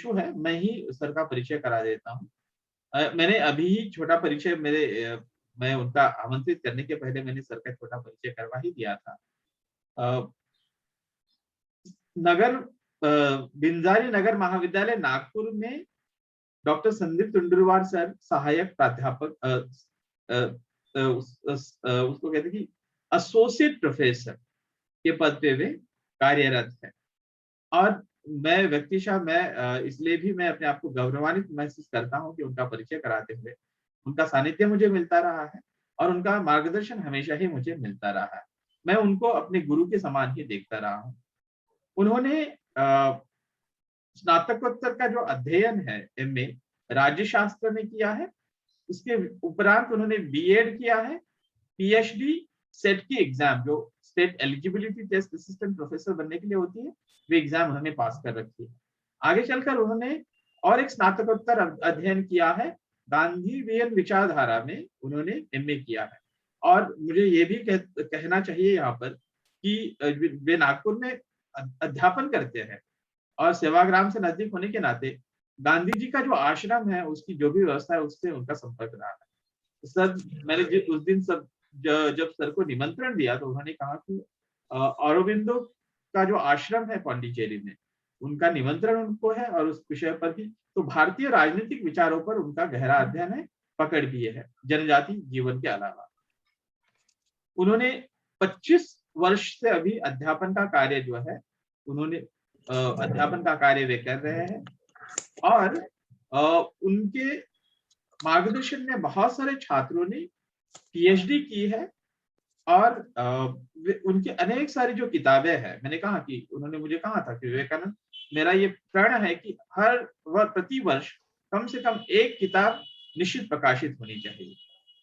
Issue है, मैं ही sir का परिचय करा देता हूँ। मैंने अभी ही छोटा परिचय मैं उनका आमंत्रित करने के पहले मैंने सर का छोटा परिचय करवा ही दिया था। अ, नगर बिंजारी नगर महाविद्यालय नागपुर में डॉक्टर संदीप तुंडुरवार सर सहायक प्राध्यापक उसको कहते हैं कि एसोसिएट प्रोफेसर के पद पे वे कार्यरत है। और मैं व्यक्तिशः इसलिए भी मैं अपने आप को गौरवान्वित महसूस करता हूँ कि उनका परिचय कराते हुए उनका सानिध्य मुझे मिलता रहा है और उनका मार्गदर्शन हमेशा ही मुझे मिलता रहा है। मैं उनको अपने गुरु के समान ही देखता रहा हूँ। उन्होंने स्नातकोत्तर का जो अध्ययन है एमए राज्य शास्त्र में किया है। उसके उपरांत उन्होंने बीएड किया है। पीएचडी सेट की एग्जाम जो state eligibility test assistant professor बनने के लिए होती है, वे एग्जाम उन्होंने पास कर रखी है। आगे चलकर उन्होंने और एक स्नातकोत्तर अध्ययन किया है, गांधीवियन विचारधारा में उन्होंने एमए किया है। और मुझे ये भी कहना चाहिए यहाँ पर कि वे नागपुर में अध्यापन करते हैं और सेवाग्राम से नजदीक होने के नाते गांधी जी का जो आश्रम है उसकी जो भी व्यवस्था है उससे उनका संपर्क रहा है। सर मैंने उस दिन सब जब सर को निमंत्रण दिया तो उन्होंने कहा कि औरोबिंदो का जो आश्रम है पौंडीचेरी में उनका निमंत्रण उनको है और उस विषय पर भी तो भारतीय राजनीतिक विचारों पर उनका गहरा अध्ययन है, पकड़ भी है जनजाति जीवन के अलावा। उन्होंने 25 वर्ष से अभी अध्यापन का कार्य जो है उन्होंने अध्यापन का कार्य वे कर रहे हैं और उनके मार्गदर्शन में बहुत सारे छात्रों ने पीएचडी की है और उनकी अनेक सारी जो किताबें हैं, मैंने कहा कि उन्होंने मुझे कहा था कि विवेकानंद मेरा ये प्रण है कि हर प्रति वर्ष कम से कम एक किताब निश्चित प्रकाशित होनी चाहिए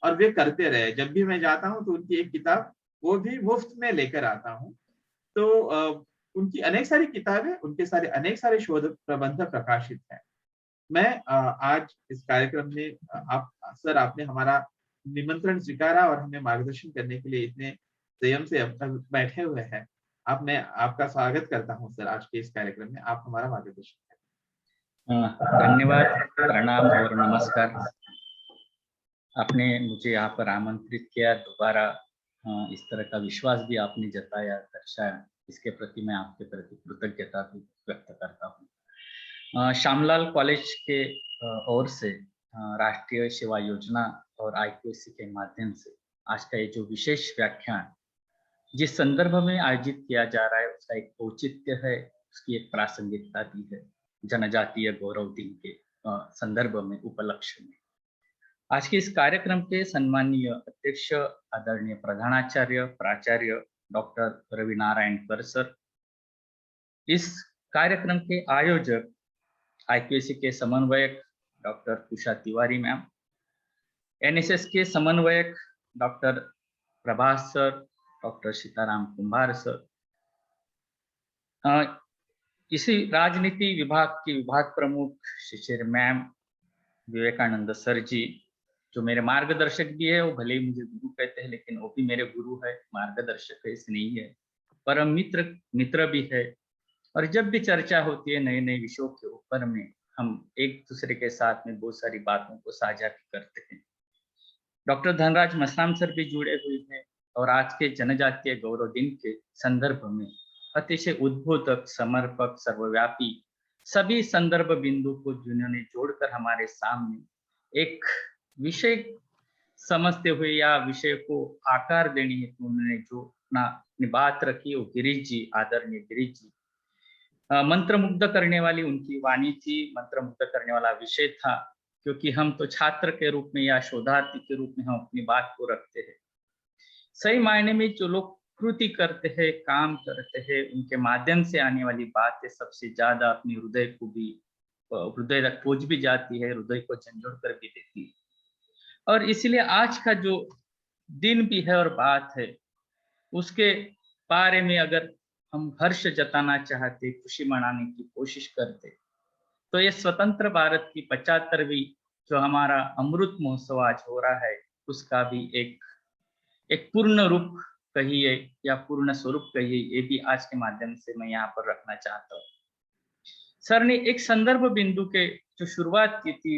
और वे करते रहे। जब भी मैं जाता हूं तो उनकी एक किताब वो भी मुफ्त में लेकर आता हूं। तो उनकी अनेक सारी किताबें, उनके सारे अनेक सारे शोध प्रबंध प्रकाशित हैं। मैं आज इस कार्यक्रम में आपने हमारा निमंत्रण स्वीकारा और हमें मार्गदर्शन करने के लिए इतने संयम से बैठे हुए हैं। मैं आपका स्वागत करता हूं सर आज के इस कार्यक्रम में। आप हमारा मार्गदर्शन करें। धन्यवाद, प्रणाम और नमस्कार। आपने मुझे यहाँ पर आमंत्रित किया, दोबारा इस तरह का विश्वास भी आपने जताया, दर्शाया, इसके प्रति मैं आपके प्रति कृतज्ञता भी व्यक्त करता हूँ। श्यामलाल कॉलेज के ओर से राष्ट्रीय सेवा योजना और आईक्यूएसी के माध्यम से आज का ये जो विशेष व्याख्यान जिस संदर्भ में आयोजित किया जा रहा है उसका एक औचित्य है, उसकी एक प्रासंगिकता भी है जनजातीय गौरव दिन के संदर्भ में, उपलक्ष्य में। आज के इस कार्यक्रम के सम्मानीय अध्यक्ष आदरणीय प्रधानाचार्य प्राचार्य डॉक्टर रवि नारायण कर सर, इस कार्यक्रम के आयोजक आईक्यूएसी के समन्वयक doctor Usha Tiwari ma'am, NSS के समन्वयक doctor Prabhas sir, doctor Sitaram Kumbhar sir, इसी राजनीति विभाग की विभाग प्रमुख शिशिर मैम, विवेकानंद सर जी जो मेरे मार्गदर्शक भी है, वो भले ही मुझे गुरु कहते हैं लेकिन वो भी मेरे गुरु है, मार्गदर्शक ऐसे नहीं है, परम मित्र भी है। और जब भी चर्चा होती है नए नए विषयों के ऊपर में, हम एक दूसरे के साथ में बहुत सारी बातों को साझा करते हैं। डॉक्टर धनराज मसराम सर भी जुड़े हुए हैं और आज के जनजातीय गौरव दिन के संदर्भ में अतिशय उद्बोधक, समर्पक, सर्वव्यापी सभी संदर्भ बिंदु को जिन्होंने जोड़कर हमारे सामने एक विषय समझते हुए या विषय को आकार देने हेतु उन्होंने जो अपनी बात रखी, वो गिरीश जी, आदरणीय गिरीश जी, मंत्रमुग्ध करने वाली उनकी वाणी थी, मंत्रमुग्ध करने वाला विषय था, क्योंकि हम तो छात्र के रूप में या शोधार्थी के रूप में हम अपनी बात को रखते हैं। सही मायने में जो लोग कृति करते हैं, काम करते हैं, उनके माध्यम से आने वाली बातें सबसे ज्यादा अपनी हृदय को भी, हृदय तक पहुंच भी जाती है, हृदय को झंझोड़ कर भी देती है। और इसलिए आज का जो दिन भी है और बात है, उसके बारे में अगर हम हर्ष जताना चाहते, खुशी मनाने की कोशिश करते, तो ये स्वतंत्र भारत की 75वीं जो हमारा अमृत महोत्सव आज हो रहा है, उसका भी एक पूर्ण रूप कहिए या पूर्ण स्वरूप कहिए, ये भी आज के माध्यम से मैं यहाँ पर रखना चाहता हूँ। सर ने एक संदर्भ बिंदु के जो शुरुआत की थी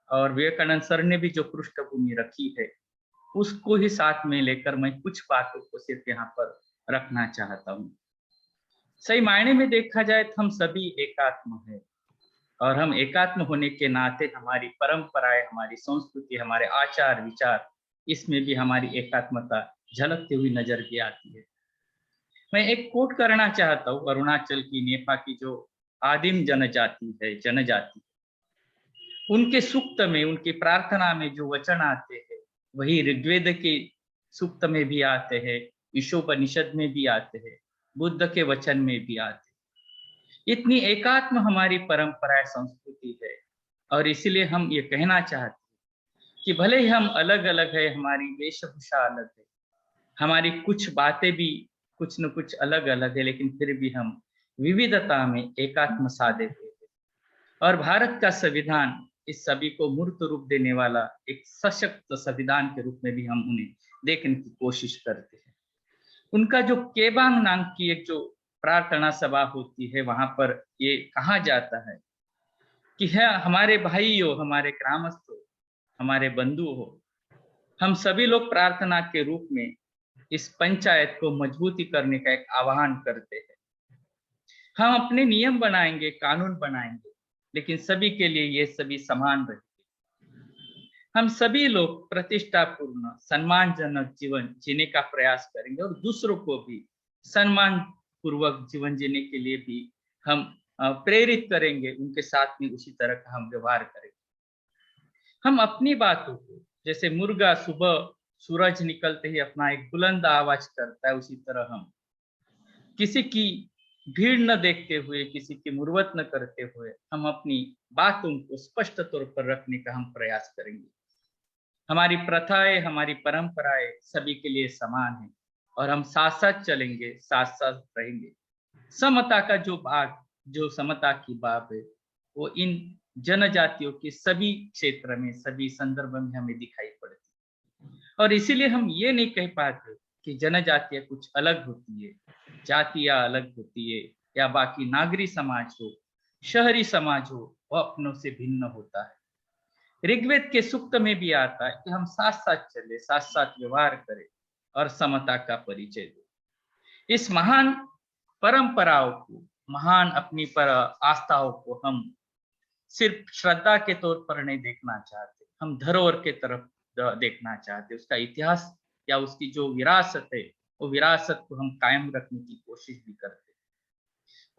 और विवेकानंद सर ने भी जो पृष्ठभूमि रखी है उसको ही साथ में लेकर मैं कुछ बातों को सिर्फ यहाँ पर रखना चाहता हूँ। सही मायने में देखा जाए तो हम सभी एकात्म हैं और हम एकात्म होने के नाते हमारी परंपराएं, हमारी संस्कृति, हमारे आचार विचार, इसमें भी हमारी एकात्मता झलकती हुई नजर भी आती है। मैं एक कोट करना चाहता हूँ अरुणाचल की नेपा की जो आदिम जनजाति है, जनजाति, उनके सूक्त में, उनकी प्रार्थना में जो वचन आते हैं वही ऋग्वेद के सूक्त में भी आते हैं, ईशोपनिषद में भी आते हैं, बुद्ध के वचन में भी आते हैं। इतनी एकात्म हमारी परंपरा संस्कृति है और इसीलिए हम ये कहना चाहते हैं कि भले ही हम अलग अलग है, हमारी वेशभूषा अलग है, हमारी कुछ बातें भी कुछ न कुछ अलग अलग है, लेकिन फिर भी हम विविधता में एकात्म साधे हुए हैं। और भारत का संविधान इस सभी को मूर्त रूप देने वाला एक सशक्त संविधान के रूप में भी हम उन्हें देखने की कोशिश करते हैं। उनका जो केबांग नाम की एक जो प्रार्थना सभा होती है, वहां पर ये कहा जाता है कि है हमारे भाई हो, हमारे ग्रामस्थ हो, हमारे बंधु हो, हम सभी लोग प्रार्थना के रूप में इस पंचायत को मजबूती करने का एक आह्वान करते हैं। हम अपने नियम बनाएंगे, कानून बनाएंगे, लेकिन सभी के लिए ये सभी समान रहेंगे। हम सभी लोग प्रतिष्ठापूर्ण सम्मानजनक जीवन जीने का प्रयास करेंगे और दूसरों को भी सम्मान पूर्वक जीवन जीने के लिए भी हम प्रेरित करेंगे, उनके साथ में उसी तरह का हम व्यवहार करेंगे। हम अपनी बातों को, जैसे मुर्गा सुबह सूरज निकलते ही अपना एक बुलंद आवाज करता है, उसी तरह हम किसी की भीड़ न देखते हुए, किसी की मुर्वत न करते हुए हम अपनी बातों को स्पष्ट तौर पर रखने का हम प्रयास करेंगे। हमारी प्रथाएं, हमारी परंपराएं सभी के लिए समान है और हम साथ साथ चलेंगे, साथ साथ रहेंगे। समता का जो भाग, जो समता की बात है, वो इन जनजातियों के सभी क्षेत्र में, सभी संदर्भ में हमें दिखाई पड़ती है। और इसीलिए हम ये नहीं कह पाते कि जनजातियां कुछ अलग होती है, जातियां अलग होती है, या बाकी नागरी समाज हो, शहरी समाज हो, वो अपनों से भिन्न होता है। ऋग्वेद के सूक्त में भी आता है कि हम साथ साथ चले, साथ साथ व्यवहार करें और समता का परिचय दें। इस महान परंपराओं को, महान अपनी पर आस्थाओं को हम सिर्फ श्रद्धा के तौर पर नहीं देखना चाहते, हम धरोहर के तरफ देखना चाहते। उसका इतिहास या उसकी जो विरासत है, वो विरासत को हम कायम रखने की कोशिश भी करते हैं।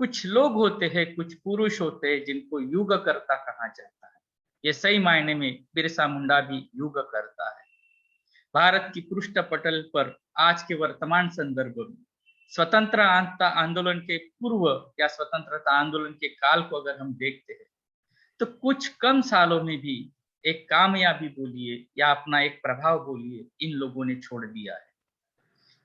कुछ लोग होते हैं, कुछ पुरुष होते हैं जिनको युग कर्ता कहा जाता है। ये सही मायने में बिरसा मुंडा भी युग करता है। भारत की पृष्ठ पटल पर आज के वर्तमान संदर्भ में स्वतंत्रता आंदोलन के पूर्व या स्वतंत्रता आंदोलन के काल को अगर हम देखते हैं तो कुछ कम सालों में भी एक कामयाबी बोलिए या अपना एक प्रभाव बोलिए, इन लोगों ने छोड़ दिया है।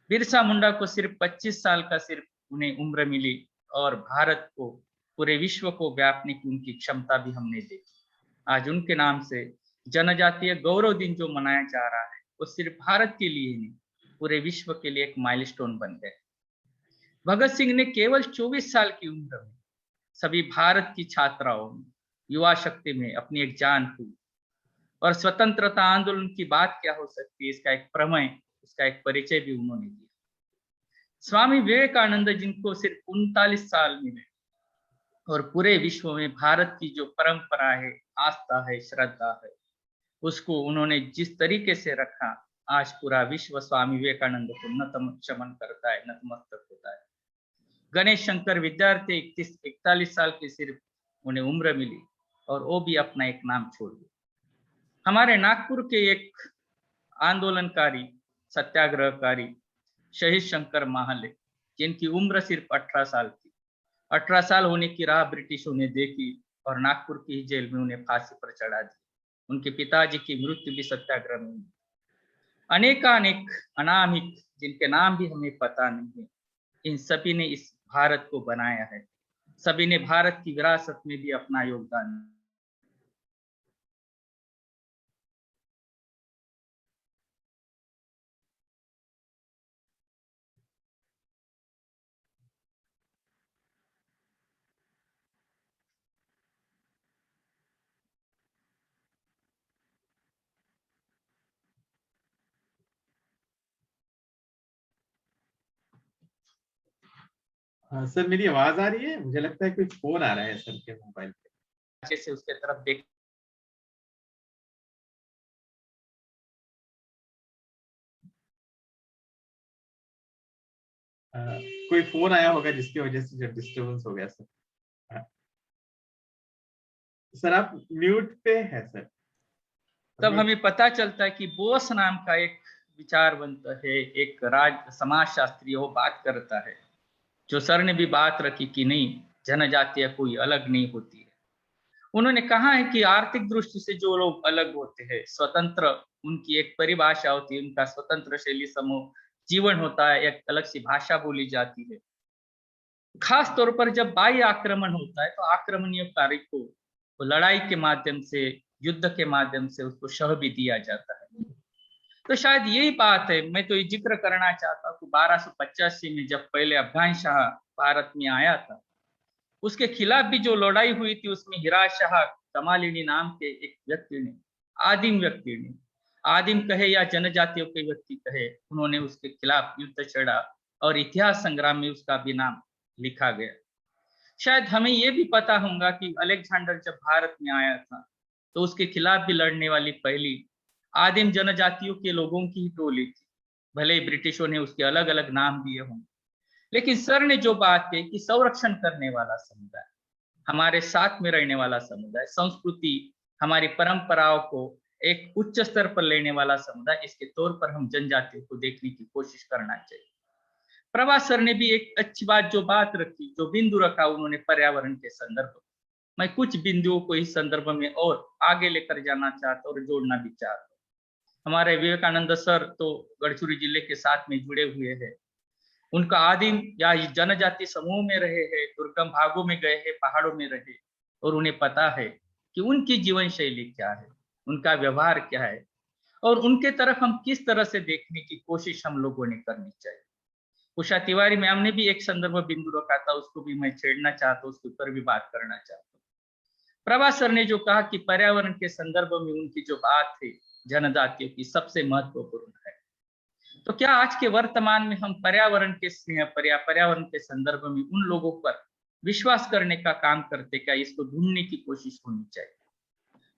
बिरसा मुंडा को सिर्फ 25 साल का सिर्फ उन्हें उम्र मिली और भारत को, पूरे विश्व को व्यापने की उनकी क्षमता भी हमने देखी। आज उनके नाम से जनजातीय गौरव दिन जो मनाया जा रहा है, वो सिर्फ भारत के लिए नहीं, पूरे विश्व के लिए एक माइलस्टोन बन गए। भगत सिंह ने केवल 24 साल की उम्र में सभी भारत की छात्राओं में, युवा शक्ति में अपनी एक जान फूंकी। और स्वतंत्रता आंदोलन की बात क्या हो सकती है, इसका एक प्रमेय, इसका एक परिचय भी उन्होंने दिया। स्वामी विवेकानंद जिनको सिर्फ 39 साल मिले और पूरे विश्व में भारत की जो परंपरा है, आस्था है, श्रद्धा है, उसको उन्होंने जिस तरीके से रखा, आज पूरा विश्व स्वामी विवेकानंद को नतमस्तक करता है, नतमस्तक होता है। गणेश शंकर विद्यार्थी 41 साल की सिर्फ उन्हें उम्र मिली और वो भी अपना एक नाम छोड़ दिया। हमारे नागपुर के एक आंदोलनकारी, सत्याग्रहकारी शहीद शंकर महाले, जिनकी उम्र सिर्फ 18 साल थी, 18 साल होने की राह ब्रिटिशों ने देखी और नागपुर की जेल में उन्हें फांसी पर चढ़ा दी। उनके पिताजी की मृत्यु भी सत्याग्रह में हुई। अनेकानेक अनामिक जिनके नाम भी हमें पता नहीं है, इन सभी ने इस भारत को बनाया है। सभी ने भारत की विरासत में भी अपना योगदान दिया। सर मेरी आवाज आ रही है? मुझे लगता है कुछ फोन आ रहा है सर के मोबाइल पे। जैसे उसके तरफ देख कोई फोन आया होगा जिसकी वजह से जो डिस्टरबेंस हो गया सर। सर आप म्यूट पे है सर। तब म्यूट। हमें पता चलता है कि बोस नाम का एक विचारवंत है, एक समाजशास्त्री, वो बात करता है, जो सर ने भी बात रखी कि नहीं, जनजातियां कोई अलग नहीं होती है। उन्होंने कहा है कि आर्थिक दृष्टि से जो लोग अलग होते हैं, स्वतंत्र, उनकी एक परिभाषा होती है, उनका स्वतंत्र शैली समूह जीवन होता है, एक अलग सी भाषा बोली जाती है। खास तौर पर जब बाह्य आक्रमण होता है तो आक्रमणीय कार्य को लड़ाई के माध्यम से, युद्ध के माध्यम से उसको शह भी दिया जाता है। तो शायद यही बात है, मैं तो ये जिक्र करना चाहता हूँ, 1285 में जब पहले अफगान शाह भारत में आया था, उसके खिलाफ भी जो लड़ाई हुई थी, उसमें हिरा शाह कमालिनी नाम के एक व्यक्ति ने, आदिम व्यक्ति ने, आदिम कहे या जनजातियों के व्यक्ति कहे, उन्होंने उसके खिलाफ युद्ध छेड़ा और इतिहास संग्राम में उसका भी नाम लिखा गया। शायद हमें ये भी पता होगा कि अलेक्जेंडर जब भारत में आया था तो उसके खिलाफ भी लड़ने वाली पहली आदिम जनजातियों के लोगों की ही टोली थी। भले ही ब्रिटिशों ने उसके अलग अलग नाम दिए हों, लेकिन सर ने जो बात कही कि संरक्षण करने वाला समुदाय, हमारे साथ में रहने वाला समुदाय, संस्कृति, हमारी परंपराओं को एक उच्च स्तर पर लेने वाला समुदाय, इसके तौर पर हम जनजातियों को देखने की कोशिश करना चाहिए। प्रभात सर ने भी एक अच्छी बात जो बात रखी, जो बिंदु रखा उन्होंने पर्यावरण के संदर्भ में, मैं कुछ बिंदुओं को इस संदर्भ में और आगे लेकर जाना चाहता हूँ और जोड़ना भी चाहता हूँ। हमारे विवेकानंद सर तो गढ़चिरौली जिले के साथ में जुड़े हुए हैं, उनका आदिम या जनजाति समूह में रहे हैं, दुर्गम भागों में गए हैं, पहाड़ों में रहे, और उन्हें पता है कि उनकी जीवन शैली क्या है, उनका व्यवहार क्या है, और उनके तरफ हम किस तरह से देखने की कोशिश हम लोगों ने करनी चाहिए। उषा तिवारी मैम ने भी एक संदर्भ बिंदु रखा था, उसको भी मैं छेड़ना चाहता हूँ, उसके ऊपर भी बात करना चाहता हूँ। प्रभात सर ने जो कहा कि पर्यावरण के संदर्भ में उनकी जो बात थी जनजातियों की सबसे महत्वपूर्ण है, तो क्या आज के वर्तमान में हम पर्यावरण के स्नेह पर या पर्यावरण के संदर्भ में उन लोगों पर विश्वास करने का काम करते, क्या इसको ढूंढने की कोशिश होनी चाहिए।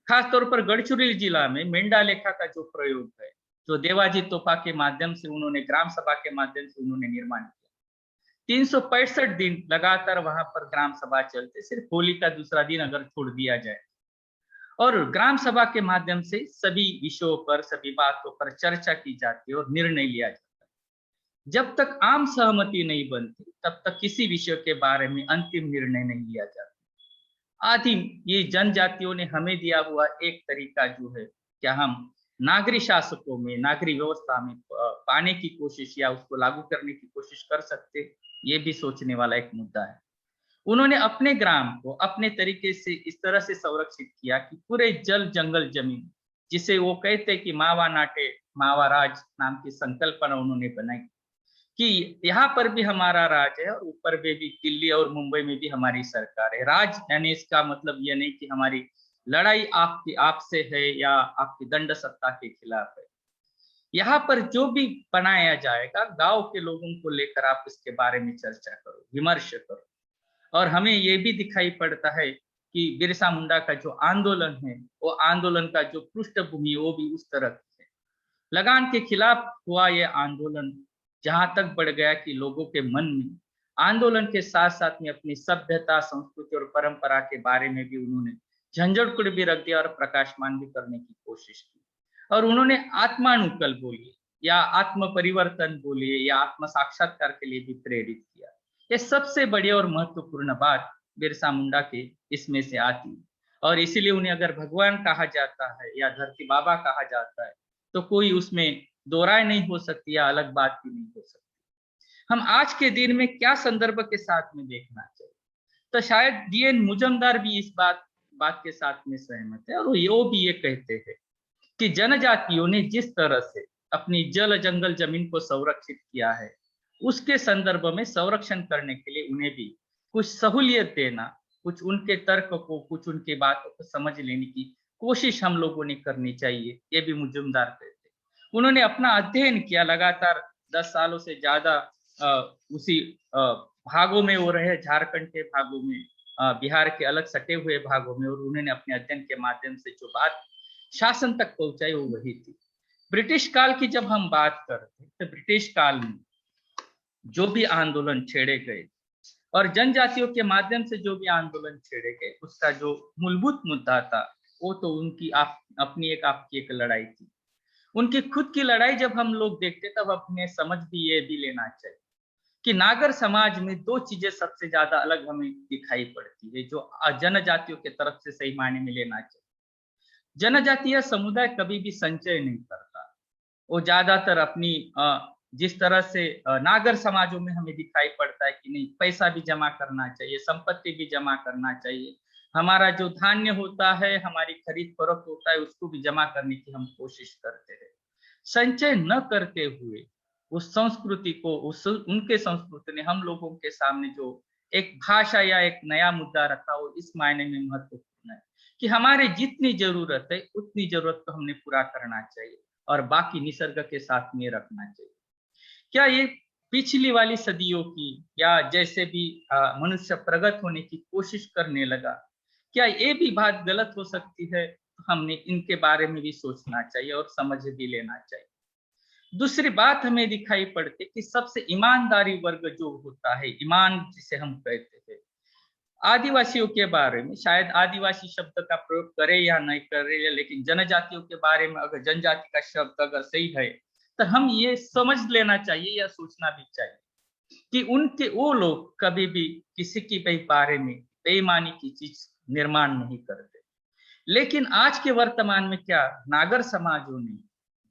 खासतौर पर गढ़चिरौली जिला में मेंढा लेखा का जो प्रयोग है, जो देवाजी तोपा के माध्यम से उन्होंने, ग्राम सभा के माध्यम से उन्होंने निर्माण किया, 365 दिन लगातार वहां पर ग्राम सभा चलते, सिर्फ होली का दूसरा दिन अगर छोड़ दिया जाए, और ग्राम सभा के माध्यम से सभी विषयों पर, सभी बातों पर चर्चा की जाती है और निर्णय लिया जाता है। जब तक आम सहमति नहीं बनती तब तक किसी विषय के बारे में अंतिम निर्णय नहीं लिया जाता। आदिम ये जनजातियों ने हमें दिया हुआ एक तरीका जो है, क्या हम नागरिक शासकों में, नागरिक व्यवस्था में पाने की कोशिश या उसको लागू करने की कोशिश कर सकते, ये भी सोचने वाला एक मुद्दा है। उन्होंने अपने ग्राम को अपने तरीके से इस तरह से संरक्षित किया कि पूरे जल जंगल जमीन, जिसे वो कहते कि मावा नाटे मावा राज नाम की संकल्पना उन्होंने बनाई, कि यहाँ पर भी हमारा राज है और ऊपर में भी दिल्ली और मुंबई में भी हमारी सरकार है। राज यानी इसका मतलब यह नहीं कि हमारी लड़ाई आपकी आपसे है या आपकी दंड सत्ता के खिलाफ है। यहाँ पर जो भी बनाया जाएगा, गांव के लोगों को लेकर आप इसके बारे में चर्चा करो, विमर्श करो। और हमें ये भी दिखाई पड़ता है कि बिरसा मुंडा का जो आंदोलन है, वो आंदोलन का जो पृष्ठभूमि वो भी उस तरह है। लगान के खिलाफ हुआ ये आंदोलन जहां तक बढ़ गया कि लोगों के मन में आंदोलन के साथ साथ में अपनी सभ्यता, संस्कृति और परंपरा के बारे में भी उन्होंने झंझट भी रख दिया और प्रकाशमान भी करने की कोशिश की। और उन्होंने आत्मानुकल बोलिए या आत्म परिवर्तन बोलिए या आत्म साक्षात्कार के लिए भी प्रेरित किया। ये सबसे बड़ी और महत्वपूर्ण बात बिरसा मुंडा के इसमें से आती है, और इसीलिए उन्हें अगर भगवान कहा जाता है या धरती बाबा कहा जाता है तो कोई उसमें दो राय नहीं हो सकती या अलग बात भी नहीं हो सकती। हम आज के दिन में क्या संदर्भ के साथ में देखना चाहिए, तो शायद डीएन मुजमदार भी इस बात के साथ में सहमत है, और वो भी ये कहते हैं कि जनजातियों ने जिस तरह से अपनी जल जंगल जमीन को संरक्षित किया है, उसके संदर्भ में संरक्षण करने के लिए उन्हें भी कुछ सहूलियत देना, कुछ उनके तर्क को, कुछ उनकी बातों को समझ लेने की कोशिश हम लोगों ने करनी चाहिए, ये भी मुजुमदार कहते। उन्होंने अपना अध्ययन किया लगातार 10 सालों से ज्यादा उसी भागों में वो रहे, झारखंड के भागों में, बिहार के अलग सटे हुए भागों में, और उन्होंने अपने अध्ययन के माध्यम से जो बात शासन तक पहुंचाई वो वही थी। ब्रिटिश काल की जब हम बात करते तो ब्रिटिश काल में जो भी आंदोलन छेड़े गए और जनजातियों के माध्यम से जो भी आंदोलन छेड़े गए, उसका जो मूलभूत मुद्दा था वो तो उनकी अपनी आपकी एक लड़ाई थी। उनकी खुद की लड़ाई जब हम लोग देखते तब अपने समझ भी ये भी लेना चाहिए कि नागर समाज में दो चीजें सबसे ज्यादा अलग हमें दिखाई पड़ती है, जो जनजातियों के तरफ से सही मायने में लेना चाहिए। जनजातीय समुदाय कभी भी संचय नहीं करता, वो ज्यादातर अपनी जिस तरह से नागर समाजों में हमें दिखाई पड़ता है कि नहीं, पैसा भी जमा करना चाहिए, संपत्ति भी जमा करना चाहिए, हमारा जो धान्य होता है, हमारी खरीद फरोख्त होता है, उसको भी जमा करने की हम कोशिश करते हैं। संचय न करते हुए उस संस्कृति को, उनके संस्कृति ने हम लोगों के सामने जो एक भाषा या एक नया मुद्दा रखा, वो इस मायने में महत्वपूर्ण है कि हमारे जितनी जरूरत है उतनी जरूरत को हमने पूरा करना चाहिए और बाकी निसर्ग के साथ में रखना चाहिए। क्या ये पिछली वाली सदियों की, या जैसे भी मनुष्य प्रगत होने की कोशिश करने लगा, क्या ये भी बात गलत हो सकती है? तो हमने इनके बारे में भी सोचना चाहिए और समझ भी लेना चाहिए। दूसरी बात हमें दिखाई पड़ती कि सबसे ईमानदारी वर्ग जो होता है, ईमान जिसे हम कहते हैं, आदिवासियों के बारे में, शायद आदिवासी शब्द का प्रयोग करे या नहीं करे, लेकिन जनजातियों के बारे में अगर जनजाति का शब्द अगर सही है तो हम ये समझ लेना चाहिए या सोचना भी चाहिए कि उनके वो लोग कभी भी किसी की बारे में बेईमानी की चीज निर्माण नहीं करते। लेकिन आज के वर्तमान में क्या नागर समाजों ने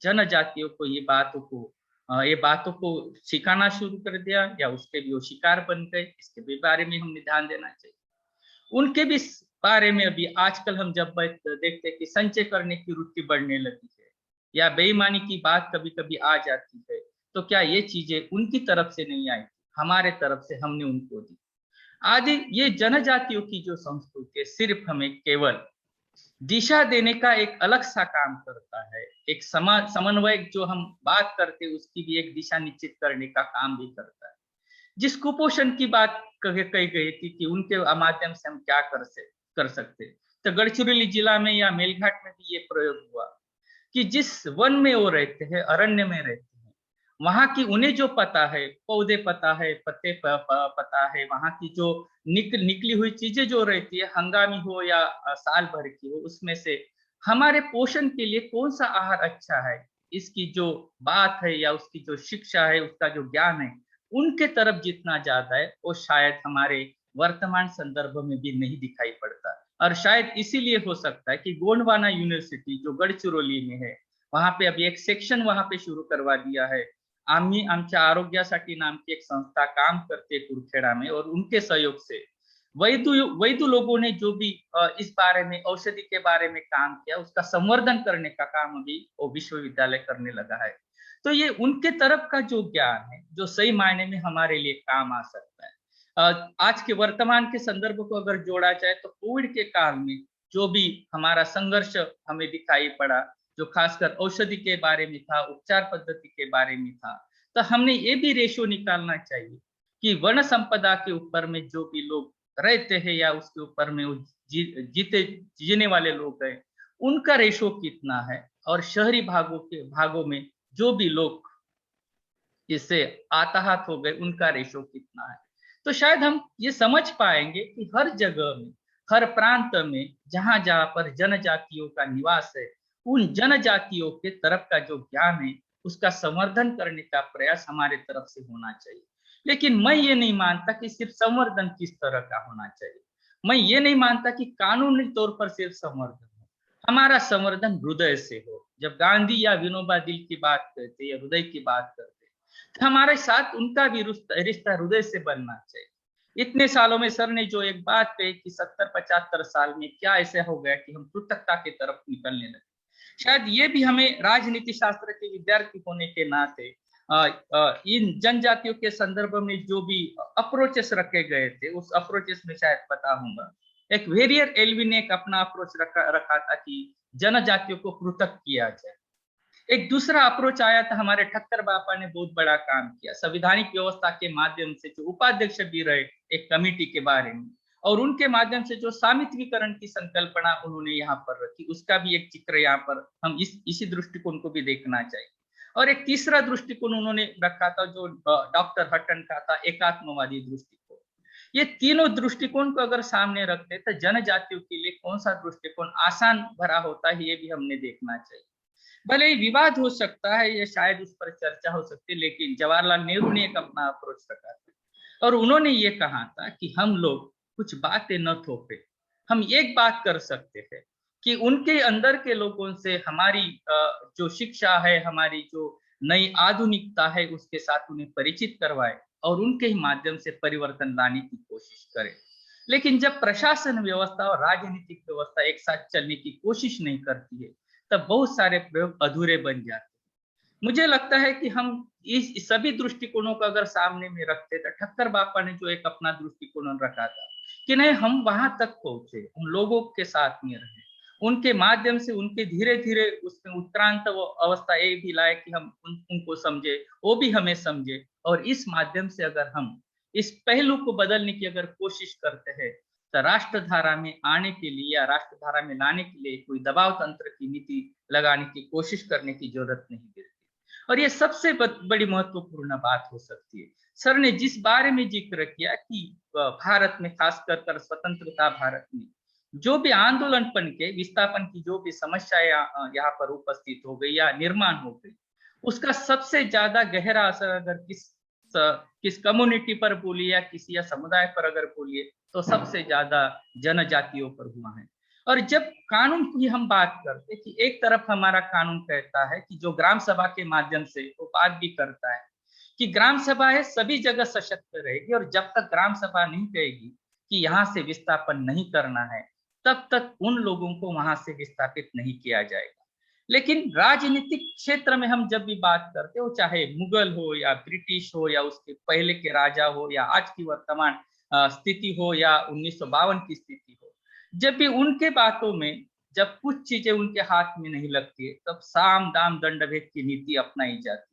जनजातियों को ये बातों को सिखाना शुरू कर दिया, या उसके भी वो शिकार बन गए, इसके भी बारे में हमें ध्यान देना चाहिए। उनके भी बारे में अभी आजकल हम जब देखते हैं कि संचय करने की रुचि बढ़ने लगी है या बेईमानी की बात कभी कभी आ जाती है, तो क्या ये चीजें उनकी तरफ से नहीं आई, हमारे तरफ से हमने उनको दी। आदि ये जनजातियों की जो संस्कृति है सिर्फ हमें केवल दिशा देने का एक अलग सा काम करता है, एक समन्वय जो हम बात करते हैं उसकी भी एक दिशा निश्चित करने का काम भी करता है। जिस कुपोषण की बात कही गई थी कि उनके माध्यम से हम क्या कर सकते, तो गढ़चिरौली जिला में या मेलघाट में भी ये प्रयोग हुआ कि जिस वन में वो रहते हैं, अरण्य में रहते हैं, वहां की उन्हें जो पता है, पौधे पता है, पत्ते पता है, वहां की जो निकली हुई चीजें जो रहती है, हंगामी हो या साल भर की हो, उसमें से हमारे पोषण के लिए कौन सा आहार अच्छा है, इसकी जो बात है या उसकी जो शिक्षा है, उसका जो ज्ञान है, उनके तरफ जितना ज्यादा है वो शायद हमारे वर्तमान संदर्भ में भी नहीं दिखाई पड़ता। और शायद इसीलिए हो सकता है कि गोंडवाना यूनिवर्सिटी जो गढ़चिरौली में है, वहां पे अभी एक सेक्शन वहां पे शुरू करवा दिया है। आम्ही आमच्या आरोग्यासाठी नाम की एक संस्था काम करते कुरखेड़ा में, और उनके सहयोग से वैद्य लोगों ने जो भी इस बारे में, औषधि के बारे में काम किया, उसका संवर्धन करने का काम अभी वो विश्वविद्यालय करने लगा है। तो ये उनके तरफ का जो ज्ञान है जो सही मायने में हमारे लिए काम आ सकता है। आज के वर्तमान के संदर्भ को अगर जोड़ा जाए तो कोविड के काल में जो भी हमारा संघर्ष हमें दिखाई पड़ा, जो खासकर औषधि के बारे में था, उपचार पद्धति के बारे में था, तो हमने ये भी रेशो निकालना चाहिए कि वन संपदा के ऊपर में जो भी लोग रहते हैं या उसके ऊपर में जीने वाले लोग हैं, उनका रेशो कितना है, और शहरी भागों में जो भी लोग इससे आताहत हो गए उनका रेशो कितना है। तो शायद हम ये समझ पाएंगे कि हर जगह में, हर प्रांत में जहां जहां पर जनजातियों का निवास है, उन जनजातियों के तरफ का जो ज्ञान है उसका संवर्धन करने का प्रयास हमारे तरफ से होना चाहिए। लेकिन मैं ये नहीं मानता कि सिर्फ संवर्धन किस तरह का होना चाहिए। मैं ये नहीं मानता कि कानूनी तौर पर सिर्फ संवर्धन हो, हमारा संवर्धन हृदय से हो। जब गांधी या विनोबा दिल की बात करते या हृदय की बात करते, हमारे साथ उनका भी रिश्ता हृदय से बनना चाहिए। इतने सालों में सर ने जो एक बात कही कि 70-75 साल में क्या ऐसा हो गया कि हम पृथकता की तरफ निकलने लगे, शायद ये भी हमें राजनीति शास्त्र के विद्यार्थी होने के नाते इन जनजातियों के संदर्भ में जो भी अप्रोचेस रखे गए थे, उस अप्रोचेस में शायद पता होगा। एक वेरियर एल्विन ने एक अपना अप्रोच रखा था कि जनजातियों को पृथक किया जाए। एक दूसरा अप्रोच आया था, हमारे ठक्कर बापा ने बहुत बड़ा काम किया संविधानिक व्यवस्था के माध्यम से, जो उपाध्यक्ष भी रहे एक कमेटी के बारे में, और उनके माध्यम से जो सामित्वीकरण की संकल्पना उन्होंने यहाँ पर रखी, उसका भी एक चित्र यहाँ पर हम इसी दृष्टिकोण को भी देखना चाहिए। और एक तीसरा दृष्टिकोण उन्होंने रखा था जो डॉक्टर हटन का था, एकात्मवादी दृष्टिकोण। ये तीनों दृष्टिकोण को अगर सामने रखते तो जनजातियों के लिए कौन सा दृष्टिकोण आसान भरा होता है, ये भी हमने देखना चाहिए। भले ही विवाद हो सकता है, ये शायद उस पर चर्चा हो सकती है, लेकिन जवाहरलाल नेहरू ने एक अपना अप्रोच रखा था और उन्होंने ये कहा था कि हम लोग कुछ बातें न थोपे, हम एक बात कर सकते हैं कि उनके अंदर के लोगों से हमारी जो शिक्षा है, हमारी जो नई आधुनिकता है, उसके साथ उन्हें परिचित करवाए और उनके ही माध्यम से परिवर्तन लाने की कोशिश करें। लेकिन जब प्रशासन व्यवस्था और राजनीतिक व्यवस्था एक साथ चलने की कोशिश नहीं करती है, तब बहुत सारे प्रयोग अधूरे बन जाते हैं। मुझे लगता है कि हम इस सभी दृष्टिकोणों को अगर सामने में रखते, तो ठक्कर बापा ने जो एक अपना दृष्टिकोण रखा था कि नहीं, हम वहां तक पहुंचे, उन लोगों के साथ में रहे, उनके माध्यम से उनके धीरे धीरे उसमें उत्क्रांत वो अवस्था ये भी लाए कि हम उनको समझे, वो भी हमें समझे, और इस माध्यम से अगर हम इस पहलू को बदलने की अगर कोशिश करते हैं, तो राष्ट्रधारा में आने के लिए या राष्ट्रधारा में लाने के लिए कोई दबाव तंत्र की नीति लगाने की कोशिश करने की जरूरत नहीं गिरती। और ये सबसे बड़ी महत्वपूर्ण बात हो सकती है। सर ने जिस बारे में जिक्र किया कि भारत में, खासकर कर स्वतंत्रता भारत में जो भी आंदोलनपन के विस्थापन की जो भी समस्या यहाँ पर उपस्थित हो गई या निर्माण हो गई, उसका सबसे ज्यादा गहरा असर अगर किस कम्युनिटी पर बोलिए या किसी या समुदाय पर अगर बोलिए, तो सबसे ज्यादा जनजातियों पर हुआ है। और जब कानून की हम बात करते कि एक तरफ हमारा कानून कहता है कि जो ग्राम सभा के माध्यम से वो बात भी करता है कि ग्राम सभा है सभी जगह सशक्त रहेगी, और जब तक ग्राम सभा नहीं कहेगी कि यहाँ से विस्थापन नहीं करना है, तब तक उन लोगों को वहां से विस्थापित नहीं किया जाएगा। लेकिन राजनीतिक क्षेत्र में हम जब भी बात करते हो, चाहे मुगल हो या ब्रिटिश हो या उसके पहले के राजा हो या आज की वर्तमान स्थिति हो या 1952 की स्थिति हो, जब भी उनके बातों में जब कुछ चीजें उनके हाथ में नहीं लगती है, तब साम दाम दंड भेद की नीति अपनाई जाती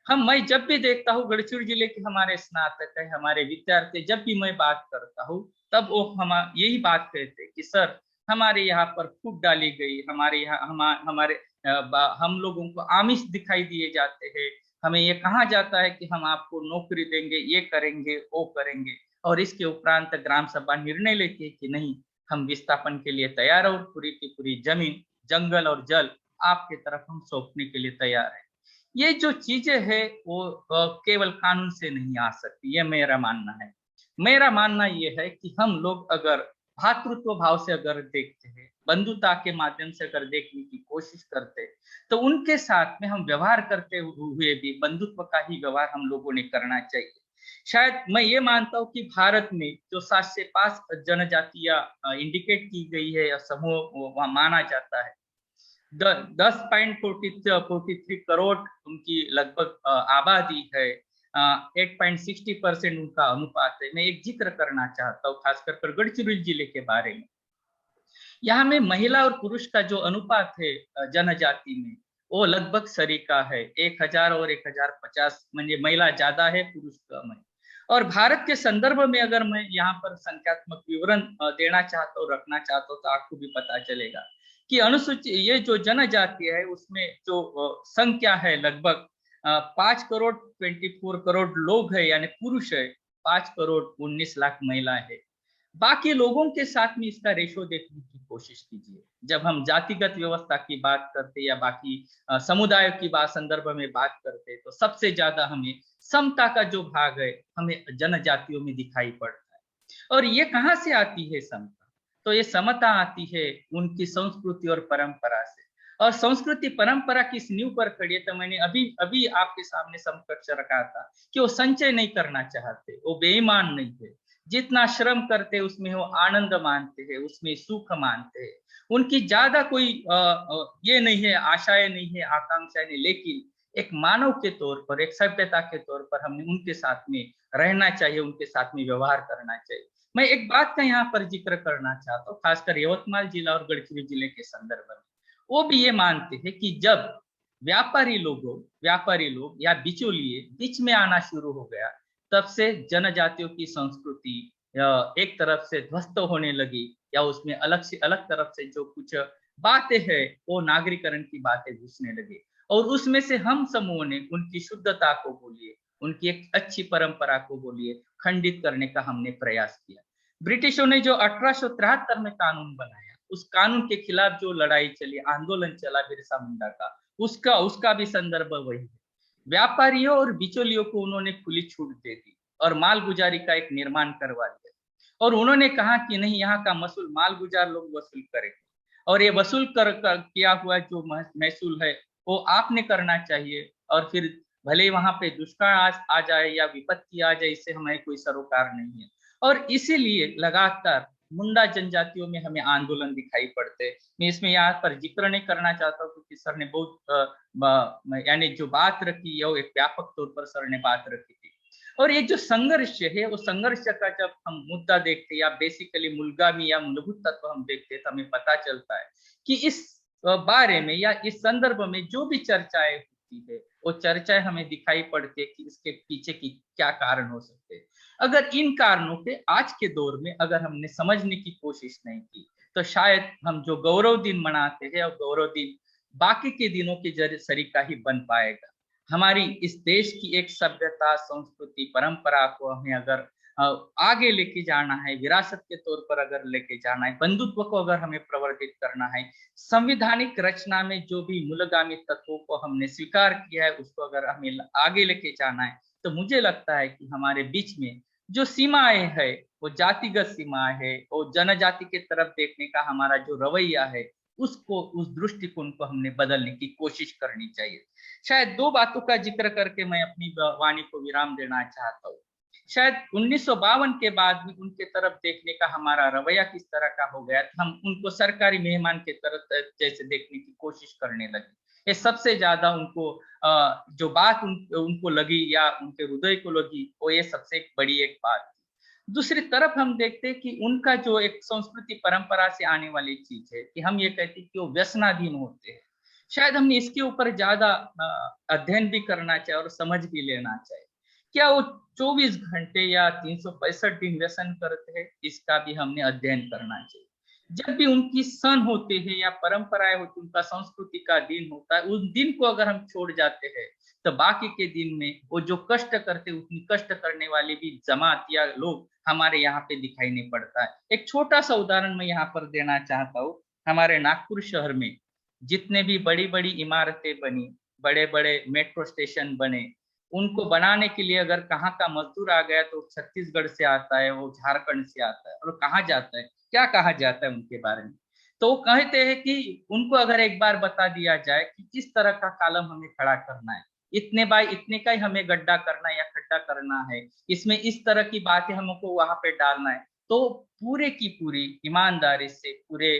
है। मैं जब भी देखता हूँ, गढ़चिरौली जिले के हमारे स्नातक है, हमारे विद्यार्थी, जब भी मैं बात करता हूँ, तब वो हम यही बात कहते कि सर हमारे यहाँ पर फूट डाली गई, हमारे यहाँ हमारे हम लोगों को आमिष दिखाई दिए जाते हैं, हमें ये कहा जाता है कि हम आपको नौकरी देंगे, ये करेंगे, वो करेंगे, और इसके उपरांत ग्राम सभा निर्णय लेती है कि नहीं, हम विस्थापन के लिए तैयार और पूरी की पूरी जमीन, जंगल और जल आपके तरफ हम सौंपने के लिए तैयार है। ये जो चीजें है वो केवल कानून से नहीं आ सकती, ये मेरा मानना है। मेरा मानना ये है कि हम लोग अगर भातृत्व भाव से अगर देखते हैं, बंधुता के माध्यम से अगर देखने की कोशिश करते, तो उनके साथ में हम व्यवहार करते हुए भी बंधुत्व का ही व्यवहार हम लोगों ने करना चाहिए। शायद मैं ये मानता हूँ कि भारत में जो 7 से 5 जनजातियां इंडिकेट की गई है या समूह माना जाता है, 10.43 करोड़ उनकी लगभग आबादी है, 8.60% उनका अनुपात है। मैं एक जिक्र करना चाहता हूँ खासकर कर गढ़चिरौली जिले के बारे में। यहाँ में महिला और पुरुष का जो अनुपात है जनजाति में, वो लगभग सरीका है, 1000 और 1050, म्हणजे महिला ज्यादा है, पुरुष कम है। और भारत के संदर्भ में अगर मैं यहाँ पर संख्यात्मक विवरण देना चाहता हूँ, रखना चाहता हूँ, तो आपको भी पता चलेगा कि अनुसूचित ये जो जनजाति है उसमें जो संख्या है लगभग 5 करोड़ 24 करोड़ लोग है, यानी पुरुष है, 5 करोड़ 19 लाख महिलाएं है। बाकी लोगों के साथ में इसका रेशो देखने की कोशिश कीजिए। जब हम जातिगत व्यवस्था की बात करते या बाकी समुदायों की बात संदर्भ में बात करते, तो सबसे ज्यादा हमें समता का जो भाग है हमें जनजातियों में दिखाई पड़ता है। और ये कहाँ से आती है समता? तो ये समता आती है उनकी संस्कृति और परंपरा से। और संस्कृति परंपरा किस नींव पर खड़ी है? तो मैंने अभी आपके सामने समकक्ष रखा था कि वो संचय नहीं करना चाहते, वो बेईमान नहीं थे, जितना श्रम करते उसमें वो आनंद मानते हैं, उसमें सुख मानते हैं। उनकी ज्यादा कोई ये नहीं है, आशाएं नहीं है, आकांक्षाएं नहीं, लेकिन एक मानव के तौर पर, एक सभ्यता के तौर पर हमें उनके साथ में रहना चाहिए, उनके साथ में व्यवहार करना चाहिए। मैं एक बात का यहाँ पर जिक्र करना चाहता हूँ, खासकर यवतमाल जिला और गढ़चिरौली जिले के संदर्भ में। वो भी ये मानते हैं कि जब व्यापारी लोग या बिचौलिए बीच में आना शुरू हो गया, तब से जनजातियों की संस्कृति एक तरफ से ध्वस्त होने लगी, या उसमें अलग से अलग तरफ से जो कुछ बातें हैं वो नागरिकरण की बातें घुसने लगी, और उसमें से हम समूह ने उनकी शुद्धता को बोलिए, उनकी एक अच्छी परंपरा को बोलिए, खंडित करने का हमने प्रयास किया। ब्रिटिशों ने जो 1873 में कानून बनाया, उस कानून के खिलाफ जो लड़ाई चली, आंदोलन चला बिरसा मुंडा का, उसका उसका भी संदर्भ वही है। व्यापारियों और बिचौलियों को उन्होंने खुली छूट दे दी और मालगुजारी का एक निर्माण करवा दिया, और उन्होंने कहा कि नहीं, यहाँ का महसूल मालगुजार लोग वसूल करेंगे, और ये वसूल कर किया हुआ जो महसूल है वो आपने करना चाहिए, और फिर भले वहां पे दुष्काल आ जाए या विपत्ति आ जाए, इससे हमें कोई सरोकार नहीं है। और इसीलिए लगातार मुंडा जनजातियों में हमें आंदोलन दिखाई पड़ते। मैं इसमें यहाँ पर जिक्र नहीं करना चाहता हूँ क्योंकि सर ने बहुत यानी जो बात रखी है वो एक व्यापक तौर पर सर ने बात रखी थी। और ये जो संघर्ष है, वो संघर्ष का जब हम मुद्दा देखते या बेसिकली मूलगामी या मूलभूत तत्व हम देखते तो हमें पता चलता है कि इस बारे में या इस संदर्भ में जो भी चर्चाएं होती है, वो चर्चाएं हमें दिखाई पड़ती है कि इसके पीछे की क्या कारण हो सकते हैं। अगर इन कारणों के आज के दौर में अगर हमने समझने की कोशिश नहीं की, तो शायद हम जो गौरव दिन मनाते हैं और गौरव दिन बाकी के दिनों के जरिए सरीका ही बन पाएगा। हमारी इस देश की एक सभ्यता, संस्कृति, परंपरा को हमें अगर आगे लेके जाना है, विरासत के तौर पर अगर लेके जाना है, बंधुत्व को अगर हमें प्रवर्तित करना है, संविधानिक रचना में जो भी मूलगामी तत्वों को हमने स्वीकार किया है उसको अगर हमें आगे लेके जाना है, तो मुझे लगता है कि हमारे बीच में जो सीमाएं है वो जातिगत सीमाएं है, वो जनजाति के तरफ देखने का हमारा जो रवैया है उसको, उस दृष्टिकोण को हमने बदलने की कोशिश करनी चाहिए। शायद दो बातों का जिक्र करके मैं अपनी वाणी को विराम देना चाहता हूँ। शायद 1952 के बाद में उनके तरफ देखने का हमारा रवैया किस तरह का हो गया, हम उनको सरकारी मेहमान के तरफ जैसे देखने की कोशिश करने लगे। ये सबसे ज्यादा उनको जो बात उनको लगी या उनके हृदय को लगी, वो ये सबसे एक बड़ी एक बात थी। दूसरी तरफ हम देखते हैं कि उनका जो एक संस्कृति परंपरा से आने वाली चीज है कि हम ये कहते हैं कि वो व्यसनाधीन होते हैं। शायद हमने इसके ऊपर ज्यादा अध्ययन भी करना चाहिए और समझ भी लेना चाहिए। क्या वो 24 घंटे या 365 दिन व्यसन करते हैं, इसका भी हमने अध्ययन करना चाहिए। जब भी उनकी सन होते हैं या परंपराएं होती, उनका संस्कृति का दिन होता है, उस दिन को अगर हम छोड़ जाते हैं तो बाकी के दिन में वो जो कष्ट करते, उतनी कष्ट करने वाली भी जमात या लोग हमारे यहाँ पे दिखाई नहीं पड़ता है। एक छोटा सा उदाहरण मैं यहाँ पर देना चाहता हूँ। हमारे नागपुर शहर में जितने भी बड़ी बड़ी इमारतें बनी, बड़े बड़े मेट्रो स्टेशन बने, उनको बनाने के लिए अगर कहाँ का मजदूर आ गया तो छत्तीसगढ़ से आता है, वो झारखंड से आता है, और कहाँ जाता है, क्या कहा जाता है उनके बारे में, तो वो कहते हैं कि उनको अगर एक बार बता दिया जाए कि किस तरह का कॉलम हमें खड़ा करना है, इतने बाय इतने का ही हमें गड्ढा करना है या खड्डा करना है, इसमें इस तरह की बातें हमको वहां पे डालना है, तो पूरे की पूरी ईमानदारी से पूरे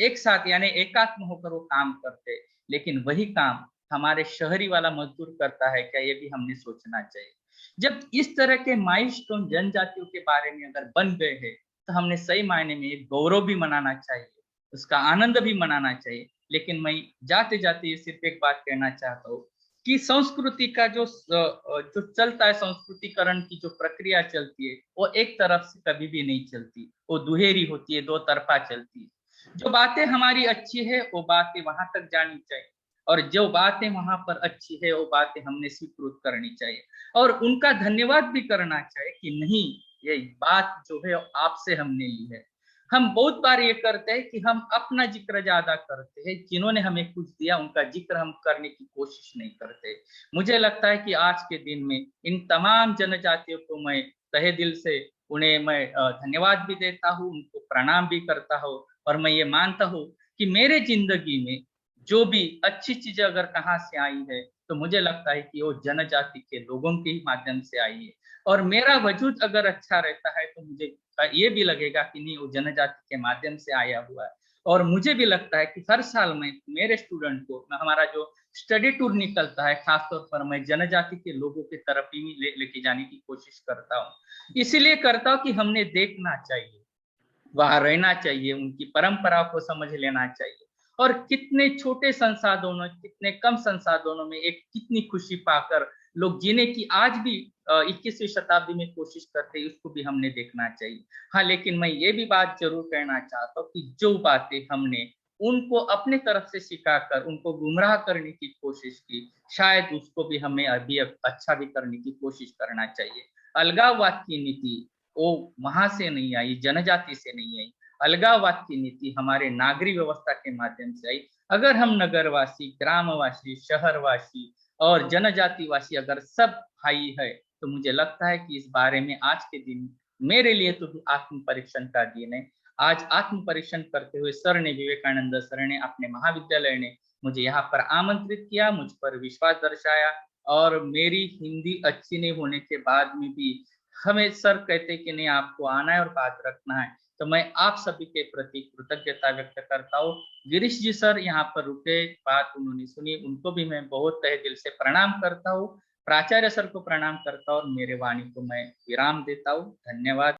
एक साथ यानी एकात्म होकर वो काम करते। लेकिन वही काम हमारे शहरी वाला मजदूर करता है क्या, ये भी हमने सोचना चाहिए। जब इस तरह के माइलस्टोन जनजातियों के बारे में अगर बन गए हैं, तो हमने सही मायने में एक गौरव भी मनाना चाहिए, उसका आनंद भी मनाना चाहिए। लेकिन मैं जाते जाते ये सिर्फ एक बात कहना चाहता हूँ कि संस्कृति का जो चलता है, संस्कृतिकरण की जो प्रक्रिया चलती है, वो एक तरफ से कभी भी नहीं चलती, वो दुहेरी होती है, दो तरफा चलती है। जो बातें हमारी अच्छी है वो बातें वहां तक जानी चाहिए, और जो बातें वहां पर अच्छी है वो बातें हमने स्वीकृत करनी चाहिए, और उनका धन्यवाद भी करना चाहिए कि नहीं, ये बात जो है आपसे हमने ली है। हम बहुत बार ये करते हैं कि हम अपना जिक्र ज्यादा करते हैं, जिन्होंने हमें कुछ दिया उनका जिक्र हम करने की कोशिश नहीं करते। मुझे लगता है कि आज के दिन में इन तमाम जनजातियों को मैं तहे दिल से उन्हें मैं धन्यवाद भी देता हूँ, उनको प्रणाम भी करता हूँ, और मैं ये मानता हूँ कि मेरे जिंदगी में जो भी अच्छी चीजें अगर कहाँ से आई है, तो मुझे लगता है कि वो जनजाति के लोगों के ही माध्यम से आई है। और मेरा वजूद अगर अच्छा रहता है तो मुझे ये भी लगेगा कि नहीं, वो जनजाति के माध्यम से आया हुआ है। और मुझे भी लगता है कि हर साल मैं मेरे स्टूडेंट को, हमारा जो स्टडी टूर निकलता है, खासतौर पर मैं जनजाति के लोगों की तरफ ही लेके जाने की कोशिश करता हूँ। इसीलिए करता हूँ कि हमने देखना चाहिए, वहां रहना चाहिए, उनकी परंपरा को समझ लेना चाहिए, और कितने छोटे संसाधनों, कितने कम संसाधनों में एक कितनी खुशी पाकर लोग जीने की आज भी 21वीं शताब्दी में कोशिश करते हैं, उसको भी हमने देखना चाहिए। हाँ, लेकिन मैं ये भी बात जरूर कहना चाहता हूँ कि जो बातें हमने उनको अपने तरफ से सिखाकर उनको गुमराह करने की कोशिश की, शायद उसको भी हमें अभी अच्छा भी करने की कोशिश करना चाहिए। अलगाववाद की नीति वो वहां से नहीं आई, जनजाति से नहीं आई। अलगाववाद की नीति हमारे नागरिक व्यवस्था के माध्यम से आई। अगर हम नगरवासी, ग्रामवासी, शहरवासी और जनजातिवासी अगर सब भाई है, तो मुझे लगता है कि इस बारे में आज के दिन मेरे लिए तो आत्म परीक्षण का दिन है। आज आत्म परीक्षण करते हुए सर ने, विवेकानंद सर ने, अपने महाविद्यालय ने मुझे यहाँ पर आमंत्रित किया, मुझ पर विश्वास दर्शाया, और मेरी हिंदी अच्छी नहीं होने के बाद में भी हमें सर कहते कि नहीं, आपको आना है और बात रखना है। तो मैं आप सभी के प्रति कृतज्ञता व्यक्त करता हूँ। गिरीश जी सर यहाँ पर रुके, बात उन्होंने सुनी, उनको भी मैं बहुत तहे दिल से प्रणाम करता हूँ। प्राचार्य सर को प्रणाम करता हूँ और मेरे वाणी को मैं विराम देता हूँ। धन्यवाद।